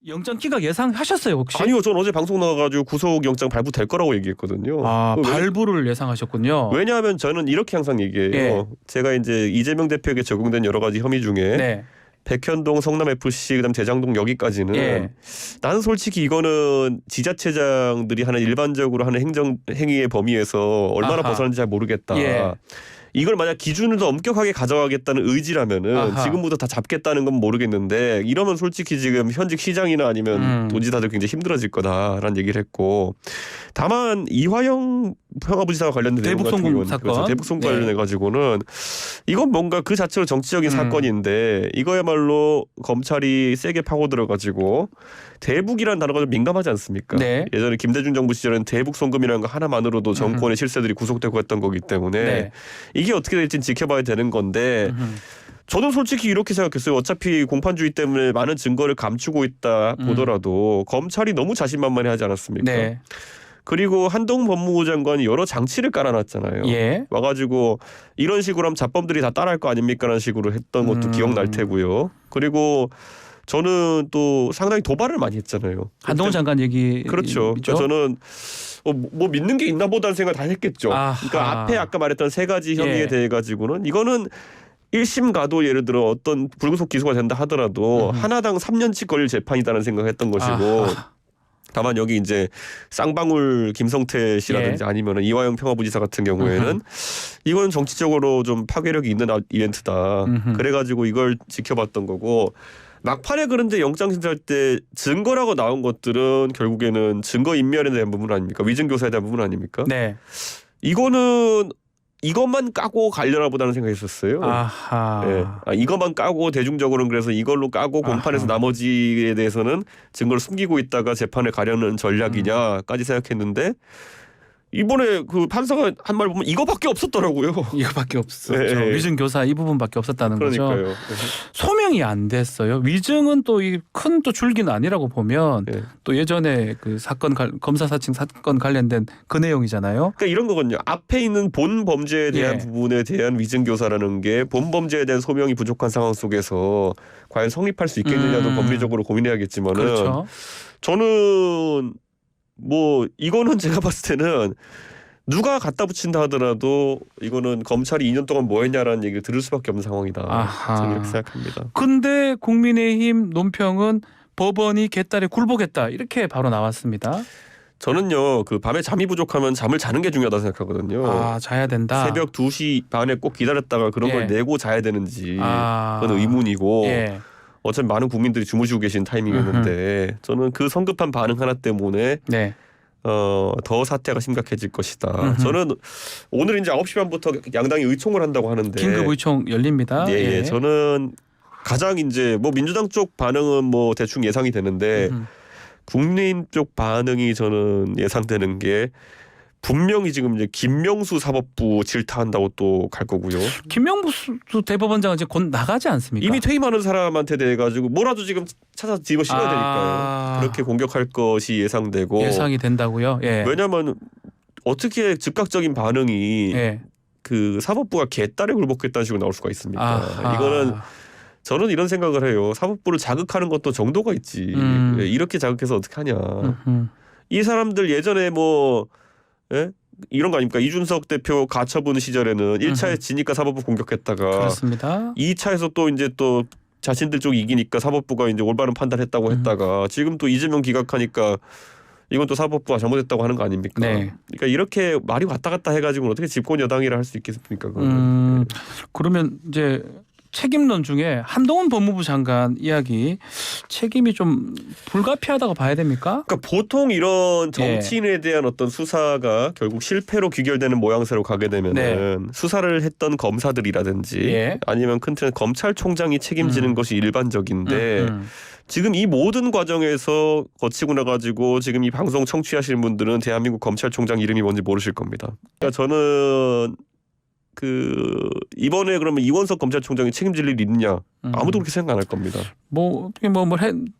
영장 기각 예상하셨어요 혹시? 아니요, 전 어제 방송 나가가지고 구속영장 발부될 거라고 얘기했거든요. 아, 발부를 예상하셨군요. 왜냐하면 저는 이렇게 항상 얘기해요. 예. 제가 이제 이재명 대표에게 적용된 여러 가지 혐의 중에 네. 백현동, 성남FC, 그다음 대장동 여기까지는 예. 나는 솔직히 이거는 지자체장들이 하는 일반적으로 하는 행정 행위의 범위에서 얼마나 아하. 벗어나는지 잘 모르겠다. 예. 이걸 만약 기준을 더 엄격하게 가져가겠다는 의지라면은 아하. 지금부터 다 잡겠다는 건 모르겠는데 이러면 솔직히 지금 현직 시장이나 아니면 도지사들 굉장히 힘들어질 거다라는 얘기를 했고, 다만 이화영 평화부지사와 관련된 내용 대북 같은 송금 경우는 사건. 그렇죠. 대북 송금 네. 관련해 가지고는 이건 뭔가 그 자체로 정치적인 사건인데 이거야말로 검찰이 세게 파고 들어가지고 대북이라는 단어가 좀 민감하지 않습니까? 네. 예전에 김대중 정부 시절에는 대북 송금이라는 거 하나만으로도 정권의 실세들이 구속되고 했던 거기 때문에 네. 이게 어떻게 될지는 지켜봐야 되는 건데 저는 솔직히 이렇게 생각했어요. 어차피 공판주의 때문에 많은 증거를 감추고 있다 보더라도 검찰이 너무 자신만만해하지 않았습니까? 네. 그리고 한동훈 법무부 장관이 여러 장치를 깔아놨잖아요. 예. 와가지고 이런 식으로 하면 자범들이 다 따라할 거 아닙니까라는 식으로 했던 것도 기억날 테고요. 그리고 저는 또 상당히 도발을 많이 했잖아요. 한동훈 장관 얘기. 그렇죠. 그러니까 저는 뭐 믿는 게 있나 보다는 생각을 다 했겠죠. 아하. 그러니까 앞에 아까 말했던 세 가지 혐의에 예. 대해 가지고는 이거는 1심 가도 예를 들어 어떤 불구속 기소가 된다 하더라도 하나당 3년치 걸릴 재판이다라는 생각을 했던 것이고, 아하. 다만 여기 이제 쌍방울 김성태 씨라든지 예. 아니면 이화영 평화부지사 같은 경우에는 이건 정치적으로 좀 파괴력이 있는 이벤트다. 그래가지고 이걸 지켜봤던 거고, 막판에 그런데 영장 신청할 때 증거라고 나온 것들은 결국에는 증거 인멸에 대한 부분 아닙니까? 위증교사에 대한 부분 아닙니까? 네. 이거는 이것만 까고 가려나 보다는 생각이 있었어요. 아하. 예. 이것만 까고 대중적으로는 그래서 이걸로 까고 공판에서 나머지에 대해서는 증거를 숨기고 있다가 재판에 가려는 전략이냐까지 생각했는데 이번에 그 판사가 한 말 보면 이거밖에 없었더라고요. 이거밖에 없었죠. 예, 예. 위증 교사 이 부분밖에 없었다는 그러니까요. 거죠. 소명이 안 됐어요. 위증은 또 이 큰 또 줄기는 아니라고 보면 예. 또 예전에 그 사건 검사 사칭 사건 관련된 그 내용이잖아요. 그러니까 이런 거거든요. 앞에 있는 본 범죄에 대한 예. 부분에 대한 위증 교사라는 게 본 범죄에 대한 소명이 부족한 상황 속에서 과연 성립할 수 있겠느냐도 법리적으로 고민해야겠지만은 그렇죠. 저는 뭐 이거는 제가 봤을 때는 누가 갖다 붙인다 하더라도 이거는 검찰이 2년 동안 뭐 했냐라는 얘기를 들을 수밖에 없는 상황이다. 아하. 저는 이렇게 생각합니다. 근데 국민의힘 논평은 법원이 개딸에 굴복했다 이렇게 바로 나왔습니다. 저는요, 그 밤에 잠이 부족하면 잠을 자는 게 중요하다 생각하거든요. 아, 자야 된다. 새벽 2시 반에 꼭 기다렸다가 그런 예. 걸 내고 자야 되는지 아. 그건 의문이고, 예. 어차피 많은 국민들이 주무시고 계신 타이밍이었는데 저는 그 성급한 반응 하나 때문에 네. 더 사태가 심각해질 것이다. 저는 오늘 이제 9시 반부터 양당이 의총을 한다고 하는데 긴급 의총 열립니다. 예, 예. 저는 가장 이제 뭐 민주당 쪽 반응은 뭐 대충 예상이 되는데 국민의힘 쪽 반응이 저는 예상되는 게 분명히 지금 이제 김명수 사법부 질타한다고 또 갈 거고요. 김명수 대법원장은 이제 곧 나가지 않습니까? 이미 퇴임하는 사람한테 대해 가지고 뭐라도 지금 찾아서 집어 씌워야 되니까요. 그렇게 공격할 것이 예상되고 예상이 된다고요. 예. 왜냐하면 어떻게 즉각적인 반응이 예. 그 사법부가 개딸에 굴복했다는 식으로 나올 수가 있습니까? 아하. 이거는 저는 이런 생각을 해요. 사법부를 자극하는 것도 정도가 있지. 이렇게 자극해서 어떻게 하냐. 이 사람들 예전에 뭐 이런 거 아닙니까? 이준석 대표 가처분 시절에는 1차에 지니까 사법부 공격했다가 그렇습니다. 2차에서 또 이제 또 자신들 쪽이 이기니까 사법부가 이제 올바른 판단했다고 했다가 지금 또 이재명 기각하니까 이건 또 사법부가 잘못했다고 하는 거 아닙니까? 네. 그러니까 이렇게 말이 왔다 갔다 해가지고 어떻게 집권 여당이라 할 수 있겠습니까? 그러면 이제 책임론 중에 한동훈 법무부 장관 이야기 책임이 좀 불가피하다고 봐야 됩니까? 그러니까 보통 이런 정치인에 대한 어떤 수사가 결국 실패로 귀결되는 모양새로 가게 되면은 수사를 했던 검사들이라든지 아니면 큰 틀은 검찰총장이 책임지는 것이 일반적인데 지금 이 모든 과정에서 거치고 나가지고 지금 이 방송 청취하시는 분들은 대한민국 검찰총장 이름이 뭔지 모르실 겁니다. 그러니까 저는 이번에 그러면 이원석 검찰총장이 책임질 일이 있느냐? 아무도 그렇게 생각 안 할 겁니다. 뭐 어떻게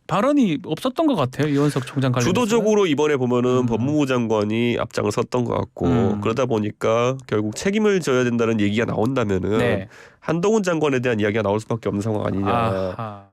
발언이 없었던 것 같아요. 이원석 총장 관련해서. 주도적으로 이번에 보면은 법무부 장관이 앞장을 섰던 것 같고 그러다 보니까 결국 책임을 져야 된다는 얘기가 나온다면은 한동훈 장관에 대한 이야기가 나올 수밖에 없는 상황 아니냐. 아하.